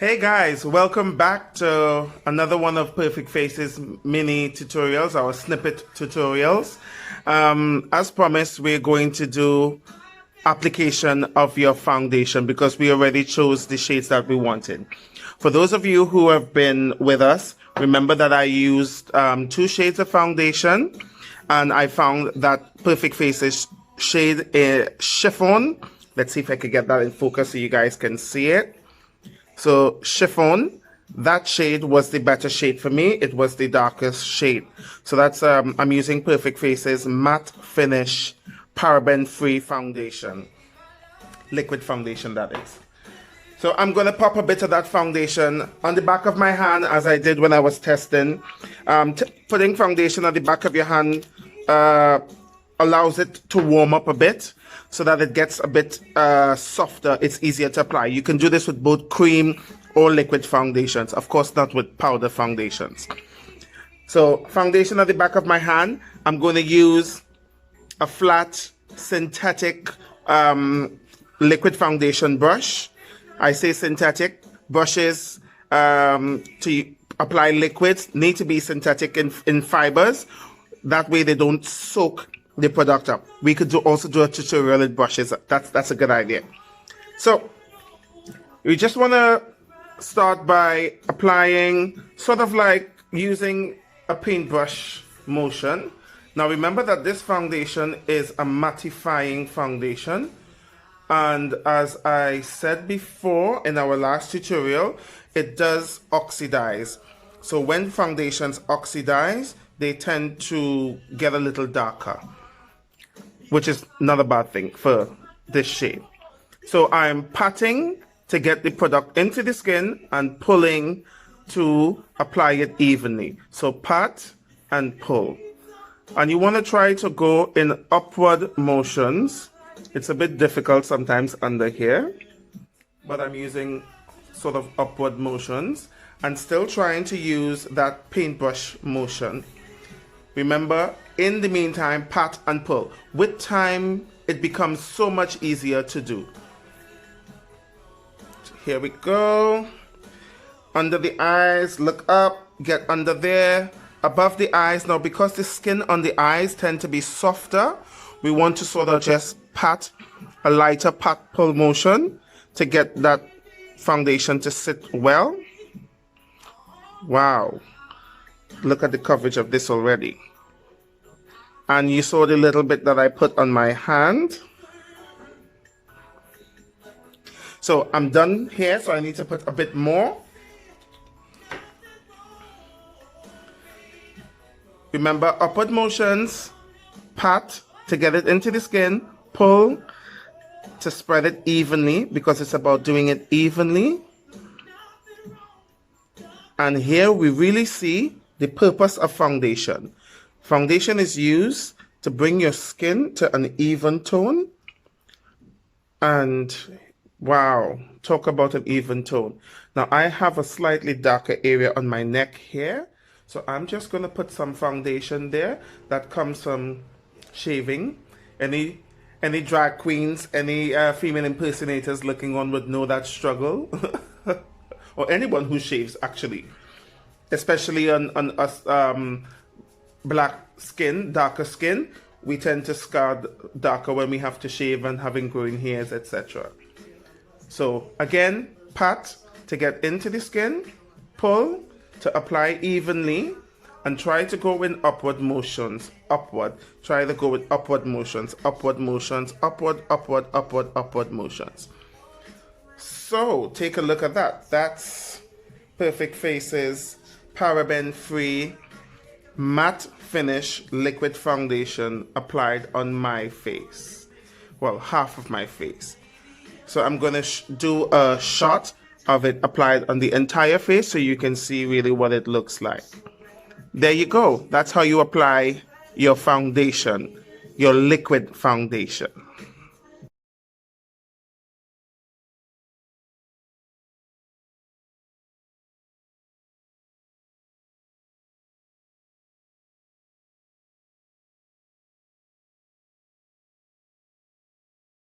Hey guys, welcome back to another one of Perfect Faces mini tutorials, our snippet tutorials. As promised, we're going to do application of your foundation because we already chose the shades that we wanted. For those of you who have been with us, remember that I used 2 shades of foundation, and I found that Perfect Faces shade Chiffon. Let's see if I can get that in focus so you guys can see it. So Chiffon, that shade was the better shade for me. It was the darkest shade. So that's I'm using Perfect Faces matte finish paraben-free foundation, liquid foundation that is. So I'm gonna pop a bit of that foundation on the back of my hand as I did when I was testing. Putting foundation on the back of your hand allows it to warm up a bit, so that it gets a bit softer. It's easier to apply. You can do this with both cream or liquid foundations. Of course, not with powder foundations. So foundation at the back of my hand. I'm going to use a flat synthetic liquid foundation brush. I say synthetic. Brushes to apply liquids need to be synthetic in fibers. That way they don't soak the product up. We could also do a tutorial with brushes. That's a good idea. So we just want to start by applying, sort of like using a paintbrush motion. Now remember that this foundation is a mattifying foundation, and as I said before in our last tutorial, it does oxidize. So when foundations oxidize, they tend to get a little darker, which is not a bad thing for this shade. So I'm patting to get the product into the skin and pulling to apply it evenly. So pat and pull. And you want to try to go in upward motions. It's a bit difficult sometimes under here, but I'm using sort of upward motions and still trying to use that paintbrush motion. Remember, in the meantime, pat and pull. With time, it becomes so much easier to do. Here we go. Under the eyes, look up, get under there. Above the eyes, now because the skin on the eyes tend to be softer, we want to sort of just pat, a lighter pat pull motion to get that foundation to sit well. Wow. Look at the coverage of this already. And you saw the little bit that I put on my hand. So I'm done here, so I need to put a bit more. Remember, upward motions, pat to get it into the skin, pull to spread it evenly, because it's about doing it evenly. And here we really see the purpose of foundation. Foundation is used to bring your skin to an even tone. And wow, talk about an even tone. Now I have a slightly darker area on my neck here. So I'm just going to put some foundation there that comes from shaving. Any drag queens, any female impersonators looking on would know that struggle. Or anyone who shaves, actually. Especially on us black skin, darker skin, we tend to scar darker when we have to shave and having growing hairs, etc. So again, pat to get into the skin, pull to apply evenly, and try to go in upward motions, upward. Try to go with upward motions, upward motions, upward, upward, upward, upward motions. So take a look at that. That's Perfect Faces paraben-free matte finish liquid foundation applied on my face. Well, half of my face. So I'm going to do a shot of it applied on the entire face so you can see really what it looks like. There you go. That's how you apply your foundation, your liquid foundation.